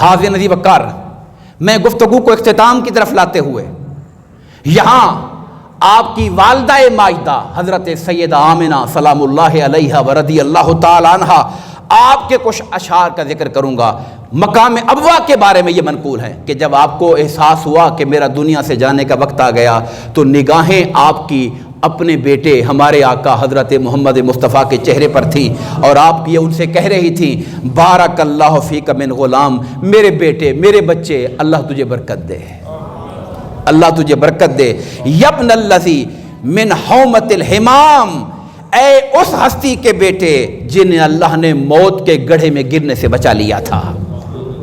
حاضر نذیر وقار، میں گفتگو کو اختتام کی طرف لاتے ہوئے یہاں آپ کی والدہ ماجدہ حضرت سیدہ آمنہ سلام اللہ علیہا و رضی اللہ تعالی عنہا آپ کے کچھ اشعار کا ذکر کروں گا۔ مقام ابوا کے بارے میں یہ منقول ہے کہ جب آپ کو احساس ہوا کہ میرا دنیا سے جانے کا وقت آ گیا تو نگاہیں آپ کی اپنے بیٹے ہمارے آقا حضرت محمد مصطفیٰ کے چہرے پر تھی اور آپ یہ ان سے کہہ رہی تھی بارک اللہ فیک من غلام، میرے بیٹے میرے بچے اللہ تجھے برکت دے، اللہ تجھے برکت دے۔ یبن الذی من حومت الحمام، اے اس ہستی کے بیٹے جنہیں اللہ نے موت کے گڑھے میں گرنے سے بچا لیا تھا۔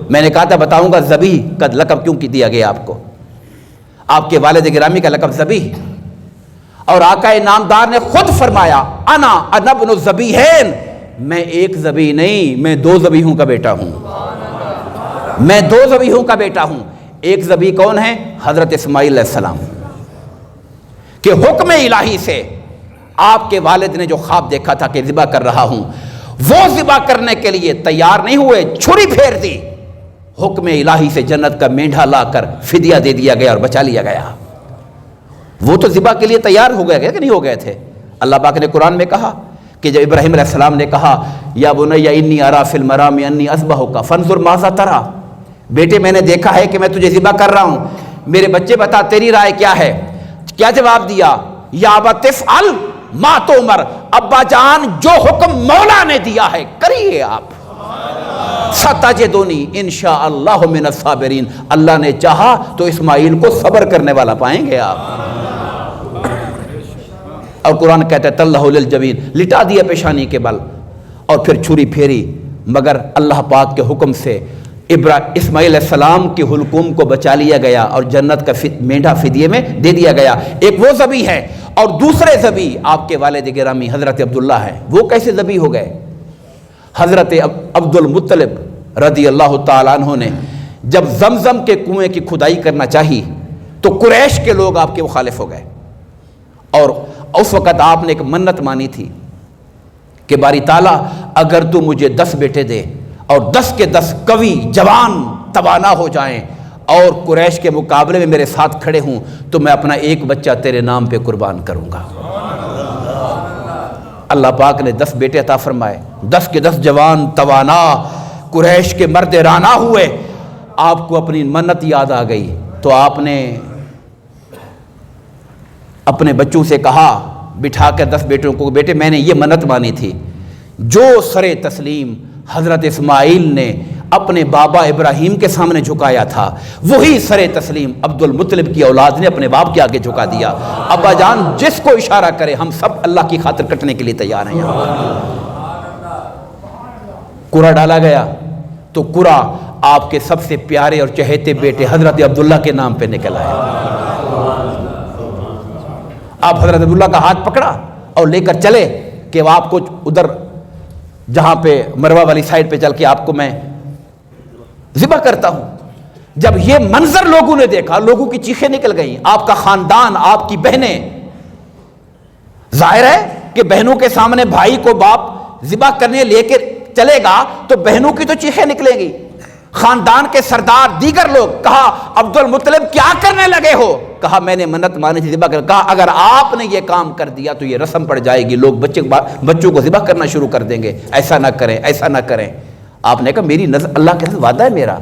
میں نے کہا تھا بتاؤں گا ذبیح کا لقب کیوں دیا گیا آپ کو، آپ کے والد گرامی کا لقب ذبیح، اور آقا نامدار نے خود فرمایا انا ابن الذبیحین، میں ایک ذبیح نہیں میں دو ذبیحوں کا بیٹا ہوں، میں دو ذبیحوں کا بیٹا ہوں۔ ایک ذبیح کون ہے؟ حضرت اسماعیل علیہ السلام، کہ حکم الہی سے آپ کے والد نے جو خواب دیکھا تھا کہ ذبح کر رہا ہوں، وہ ذبح کرنے کے لیے تیار نہیں ہوئے، چھری پھیر دی، حکم الہی سے جنت کا مینڈھا لا کر فدیہ دے دیا گیا اور بچا لیا گیا۔ وہ تو ذبح کے لیے تیار ہو گئے کہ نہیں ہو گئے تھے؟ اللہ پاک نے قرآن میں کہا کہ جب ابراہیم علیہ السلام نے کہا یا بنی انی اری فی المنام انی اذبحک فانظر ماذا تری، بیٹے میں نے دیکھا ہے کہ میں تجھے ذبح کر رہا ہوں، میرے بچے بتا تیری رائے کیا ہے؟ کیا جواب دیا؟ یا ابت افعل ما تؤمر، ابا جان جو حکم مولا نے دیا ہے کریے آپ، ستجدنی انشاءاللہ من الصابرین، اللہ نے چاہا تو اسماعیل کو صبر کرنے والا پائیں گے آپ۔ اور قرآن کہتا ہے تلہ للجبین، لٹا دیا پیشانی کے بل اور پھر چھری پھیری، مگر اللہ پاک کے حکم سے اسماعیل علیہ السلام کے حلقوم کو بچا لیا گیا اور جنت کا مینڈھا فدیے میں دے دیا گیا۔ ایک وہ ذبیح ہے، اور دوسرے ذبیح آپ کے والد گرامی حضرت عبداللہ ہے۔ وہ کیسے ذبیح ہو گئے؟ حضرت عبد المطلب رضی اللہ تعالیٰ عنہ نے جب زمزم کے کنویں کی کھدائی کرنا چاہی تو قریش کے لوگ آپ کے مخالف ہو گئے، اور اس وقت آپ نے ایک منت مانی تھی کہ باری تعالیٰ اگر تو مجھے 10 بیٹے دے اور 10 کے 10 قوی جوان توانا ہو جائیں اور قریش کے مقابلے میں میرے ساتھ کھڑے ہوں تو میں اپنا ایک بچہ تیرے نام پہ قربان کروں گا۔ اللہ پاک نے 10 بیٹے عطا فرمائے، 10 کے 10 جوان توانا قریش کے مرد رانا ہوئے۔ آپ کو اپنی منت یاد آ گئی تو آپ نے اپنے بچوں سے کہا بٹھا کر 10 بیٹوں کو، بیٹے میں نے یہ منت مانی تھی، جو سر تسلیم حضرت اسماعیل نے اپنے بابا ابراہیم کے سامنے جھکایا تھا وہی سر تسلیم عبد المطلب کی اولاد نے اپنے باپ کے آگے جھکا دیا۔ ابا جان جس کو اشارہ کرے ہم سب اللہ کی خاطر کٹنے کے لیے تیار ہیں۔ قرہ ڈالا گیا تو قرہ آپ کے سب سے پیارے اور چہیتے بیٹے حضرت عبداللہ کے نام پہ نکل آئے۔ آپ حضرت عبداللہ کا ہاتھ پکڑا اور لے کر چلے کہ آپ کو ادھر جہاں پہ مروہ والی سائڈ پہ چل کے آپ کو میں ذبح کرتا ہوں۔ جب یہ منظر لوگوں نے دیکھا لوگوں کی چیخیں نکل گئیں، آپ کا خاندان، آپ کی بہنیں، ظاہر ہے کہ بہنوں کے سامنے بھائی کو باپ ذبح کرنے لے کے چلے گا تو بہنوں کی تو چیخیں نکلیں گی۔ خاندان کے سردار دیگر لوگ، کہا عبد المطلب کیا کرنے لگے ہو؟ کہا میں نے منت مانی تھی ذبح کر۔ کہا اگر آپ نے یہ کام کر دیا تو یہ رسم پڑ جائے گی، لوگ بچوں کو ذبح کرنا شروع کر دیں گے، ایسا نہ کریں ایسا نہ کریں۔ آپ نے کہا میری نظر اللہ کے ساتھ وعدہ ہے، میرا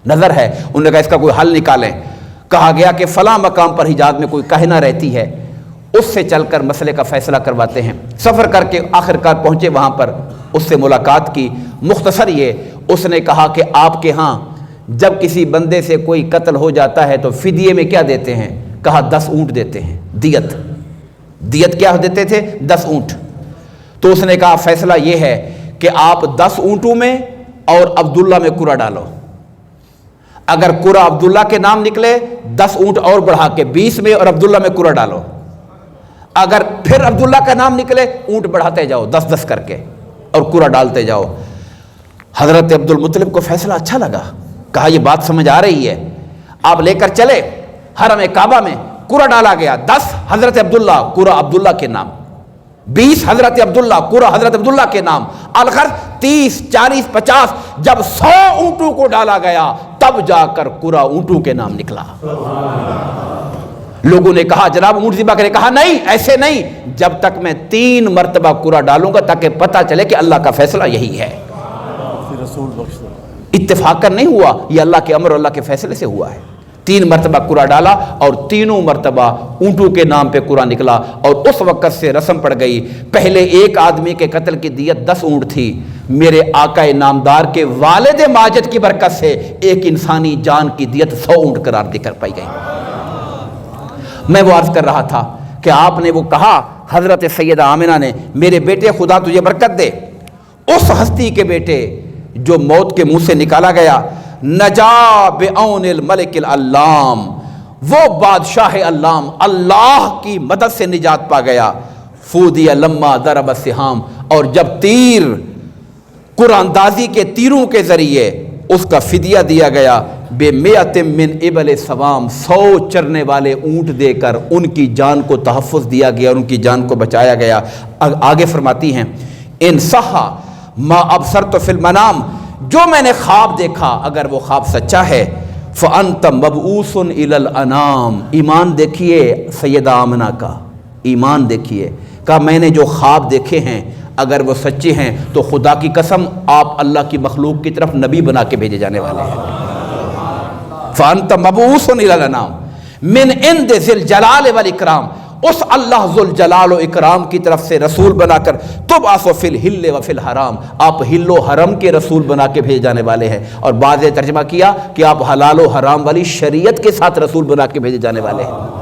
نظر ہے۔ انہوں نے کہا اس کا کوئی حل نکالیں۔ کہا گیا کہ فلاں مقام پر حجاز میں کوئی کاہنہ رہتی ہے، اس سے چل کر مسئلے کا فیصلہ کرواتے ہیں۔ سفر کر کے آخرکار پہنچے وہاں پر، اس سے ملاقات کی۔ مختصر یہ اس نے کہا کہ آپ کے ہاں جب کسی بندے سے کوئی قتل ہو جاتا ہے تو فدیے میں کیا دیتے ہیں؟ کہا 10 اونٹ دیتے ہیں، دیت کیا دیتے تھے؟ 10 اونٹ۔ تو اس نے کہا فیصلہ یہ ہے کہ آپ 10 اونٹوں میں اور عبداللہ میں قرہ ڈالو، اگر قرہ عبداللہ کے نام نکلے 10 اونٹ اور بڑھا کے 20 میں اور عبداللہ میں قرہ ڈالو، اگر پھر عبداللہ کا نام نکلے اونٹ بڑھاتے جاؤ 10 کر کے اور قرہ ڈالتے جاؤ۔ حضرت عبد المطلب کو فیصلہ اچھا لگا، کہا یہ بات سمجھ آ رہی ہے۔ آپ لے کر چلے حرم کعبہ میں، قرہ ڈالا گیا، 10 حضرت عبداللہ قرہ عبداللہ کے نام، 20 حضرت عبداللہ قرہ حضرت عبداللہ کے نام، الغرض 30, 40, 50, جب 100 اونٹوں کو ڈالا گیا تب جا کر قرا اونٹوں کے نام نکلا۔ لوگوں نے کہا جناب اونٹ ذبح کرے، کہا نہیں ایسے نہیں، جب تک میں 3 مرتبہ قرا ڈالوں گا تاکہ پتہ چلے کہ اللہ کا فیصلہ یہی ہے۔ اتفاقاً نہیں ہوا، یہ اللہ کے امر اور اللہ کے فیصلے سے ہوا ہے۔ 3 مرتبہ قرا ڈالا اور تینوں مرتبہ اونٹوں کے نام پہ قرا نکلا، اور اس وقت سے رسم پڑ گئی، پہلے ایک آدمی کے قتل کی دیت 10 اونٹ تھی، میرے آقا نامدار کے والد ماجد کی برکت سے ایک انسانی جان کی دیت 100 اونٹ قرار دے کر پائی گئی۔ میں وہ عرض کر رہا تھا کہ آپ نے وہ کہا حضرت سیدہ آمنہ نے، میرے بیٹے خدا تجھے برکت دے، اس ہستی کے بیٹے جو موت کے منہ سے نکالا گیا، نجا بعون الملک العلام، وہ بادشاہ علام اللہ کی مدد سے نجات پا گیا، فودی لما ضرب السہام، اور جب تیر قرآن اندازی کے تیروں کے ذریعے اس کا فدیہ دیا گیا، بے میت من ابل سوام، 100 چرنے والے اونٹ دے کر ان کی جان کو تحفظ دیا گیا، ان کی جان کو بچایا گیا۔ آگے فرماتی ہیں ان صحا ما ابصرت فی المنام، جو میں نے خواب دیکھا اگر وہ خواب سچا ہے، فانت مبعوث الی الانام، ایمان دیکھیے سیدہ آمنہ کا، ایمان دیکھیے، کہا میں نے جو خواب دیکھے ہیں اگر وہ سچے ہیں تو خدا کی قسم آپ اللہ کی مخلوق کی طرف نبی بنا کے بھیجے جانے والے ہیں۔ فانت مبعوث الی الانام من عند ذی الجلال والاکرام، اس اللہ ذوالجلال و اکرام کی طرف سے رسول بنا کر، تبعث فی الحل و فی الحرام، آپ حل و حرم کے رسول بنا کے بھیجے جانے والے ہیں، اور بعض نے ترجمہ کیا کہ آپ حلال و حرام والی شریعت کے ساتھ رسول بنا کے بھیجے جانے والے ہیں۔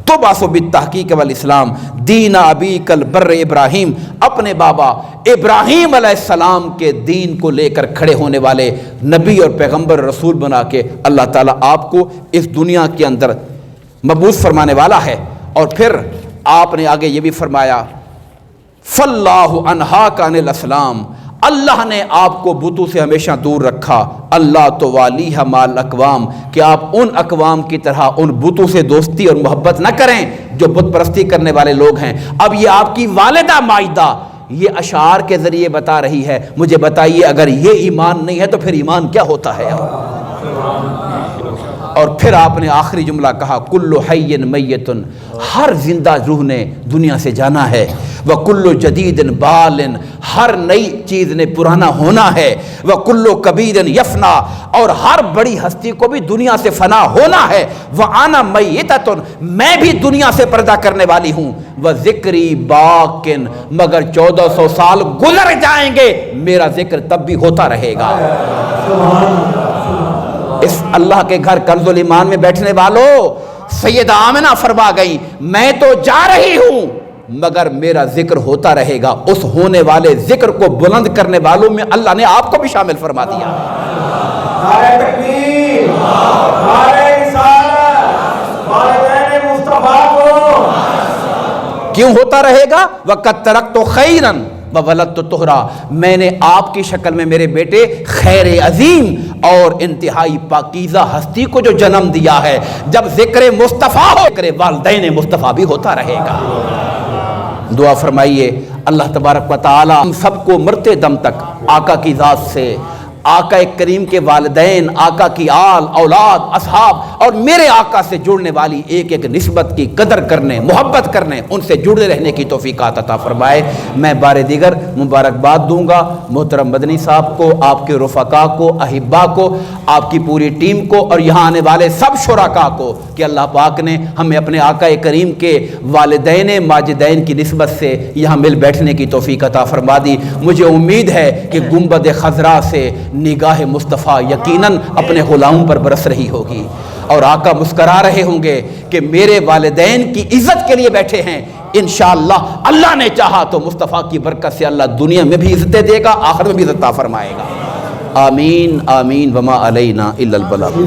تبعث بالتحقیق والاسلام دین ابیک البر ابراہیم، اپنے بابا ابراہیم علیہ السلام کے دین کو لے کر کھڑے ہونے والے نبی اور پیغمبر رسول بنا کے اللہ تعالیٰ آپ کو اس دنیا کے اندر مبعوث فرمانے والا ہے۔ اور پھر آپ نے آگے یہ بھی فرمایا فاللہ انہاک عن الاسلام، اللہ نے آپ کو بتوں سے ہمیشہ دور رکھا، اللہ تو والیہ مال اقوام، کہ آپ ان اقوام کی طرح ان بتوں سے دوستی اور محبت نہ کریں جو بت پرستی کرنے والے لوگ ہیں۔ اب یہ آپ کی والدہ مائدہ یہ اشعار کے ذریعے بتا رہی ہے، مجھے بتائیے اگر یہ ایمان نہیں ہے تو پھر ایمان کیا ہوتا ہے؟ اور پھر آپ نے آخری جملہ کہا کل حی میت، ہر زندہ روح نے دنیا سے جانا ہے، وکل جدید بال، ہر نئی چیز نے پرانا ہونا ہے، وکل کبیر یفنا، اور ہر بڑی ہستی کو بھی دنیا سے فنا ہونا ہے، وانا میتۃ، میں بھی دنیا سے پردہ کرنے والی ہوں، وذکری باقن، مگر 1400 سال گزر جائیں گے میرا ذکر تب بھی ہوتا رہے گا۔ اس اللہ کے گھر کنز الایمان میں بیٹھنے والوں، سیدہ آمنہ فرما گئی میں تو جا رہی ہوں مگر میرا ذکر ہوتا رہے گا، اس ہونے والے ذکر کو بلند کرنے والوں میں اللہ نے آپ کو بھی شامل فرما دیا۔ نعرہ تکبیر، نعرہ رسالت، والدین مصطفیٰ کو کیوں ہوتا رہے گا؟ وَقَدْ تَرَكْتُ خَيْرًا وَوَلَدْتُ طُهْرًا، میں نے آپ کی شکل میں میرے بیٹے خیر عظیم اور انتہائی پاکیزہ ہستی کو جو جنم دیا ہے، جب ذکر مصطفیٰ ہو ذکر والدین مصطفیٰ بھی ہوتا رہے گا۔ دعا فرمائیے اللہ تبارک و تعالی ہم سب کو مرتے دم تک آقا کی ذات سے، آقا کریم کے والدین، آقا کی آل اولاد اصحاب اور میرے آقا سے جڑنے والی ایک ایک نسبت کی قدر کرنے، محبت کرنے، ان سے جڑے رہنے کی توفیق عطا فرمائے۔ میں بار دیگر مبارکباد دوں گا محترم مدنی صاحب کو، آپ کے رفقا کو، احبا کو، آپ کی پوری ٹیم کو اور یہاں آنے والے سب شرکا کو کہ اللہ پاک نے ہمیں اپنے آقا کریم کے والدین ماجدین کی نسبت سے یہاں مل بیٹھنے کی توفیق عطا فرما دی۔ مجھے امید ہے کہ گنبد خضرا سے نگاہ مصطفیٰ یقیناً اپنے غلاموں پر برس رہی ہوگی اور آقا مسکرا رہے ہوں گے کہ میرے والدین کی عزت کے لیے بیٹھے ہیں، انشاءاللہ اللہ نے چاہا تو مصطفیٰ کی برکت سے اللہ دنیا میں بھی عزتیں دے گا، آخرت میں بھی عزت عطا فرمائے گا۔ آمین آمین وما علینا الا البلاغ۔